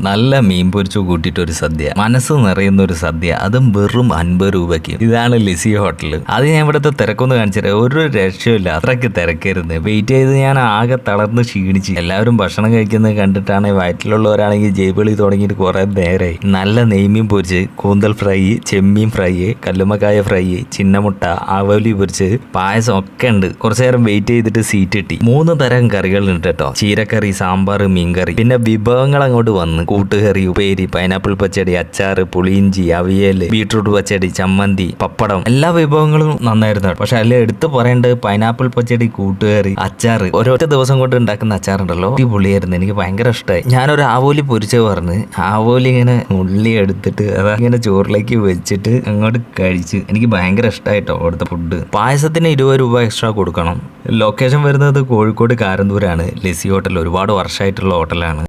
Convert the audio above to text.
നല്ല മീൻ പൊരിച്ചു കൂട്ടിയിട്ടൊരു സദ്യ, മനസ്സ് നിറയുന്ന ഒരു സദ്യ, അതും വെറും 50 രൂപയ്ക്ക്. ഇതാണ് ലിസി ഹോട്ടൽ. അത് ഞാൻ ഇവിടുത്തെ തിരക്കൊന്ന് കാണിച്ചത്, ഒരു രക്ഷയില്ല, അത്രയ്ക്ക് തിരക്കായിരുന്നു. വെയിറ്റ് ചെയ്ത് ഞാൻ ആകെ തളർന്ന് ക്ഷീണിച്ച്. എല്ലാവരും ഭക്ഷണം കഴിക്കുന്നത് കണ്ടിട്ടാണ് വയറ്റിലുള്ളവരാണെങ്കിൽ ജേബിളി തുടങ്ങിയിട്ട് കുറെ നേരമായി. നല്ല നെയ്മീൻ പൊരിച്ച്, കൂന്തൽ ഫ്രൈ, ചെമ്മീൻ ഫ്രൈ, കല്ലുമ്മക്കായ ഫ്രൈ, ചിന്നമുട്ട, ആവോലി പൊരിച്ച്, പായസം ഒക്കെ ഉണ്ട്. കുറച്ചു നേരം വെയിറ്റ് ചെയ്തിട്ട് സീറ്റ് കിട്ടി. 3 തരം കറികളുണ്ട് കേട്ടോ. ചീരക്കറി, സാമ്പാർ, മീൻകറി. പിന്നെ വിഭവങ്ങൾ അങ്ങോട്ട് വന്ന് കൂട്ടുകറി, ഉപ്പേരി, പൈനാപ്പിൾ പച്ചടി, അച്ചാറ്, പുളിയിഞ്ചി, അവിയൽ, ബീട്രൂട്ട് പച്ചടി, ചമ്മന്തി, പപ്പടം, എല്ലാ വിഭവങ്ങളും നന്നായിരുന്നു. പക്ഷെ അതിൽ എടുത്ത് പറയേണ്ടത് പൈനാപ്പിൾ പച്ചടി, കൂട്ടുകറി, അച്ചാറ്. ഒരൊറ്റ ദിവസം കൊണ്ട് ഉണ്ടാക്കുന്ന അച്ചാറുണ്ടല്ലോ, അടിപൊളിയായിരുന്നു. എനിക്ക് ഭയങ്കര ഇഷ്ടമായി. ഞാനൊരു ആവോലി പൊരിച്ച് പറഞ്ഞ് ആവോലി ഇങ്ങനെ ഉള്ളി എടുത്തിട്ട് ഇങ്ങനെ ചോറിലേക്ക് വെച്ചിട്ട് അങ്ങോട്ട് കഴിച്ച്. എനിക്ക് ഭയങ്കര ഇഷ്ടമായിട്ടോ അവിടുത്തെ ഫുഡ്. പായസത്തിന് 20 രൂപ എക്സ്ട്രാ കൊടുക്കണം. ലൊക്കേഷൻ വരുന്നത് കോഴിക്കോട് കാരന്തൂരാണ്. ലിസി ഹോട്ടൽ ഒരുപാട് വർഷമായിട്ടുള്ള ഹോട്ടലാണ്.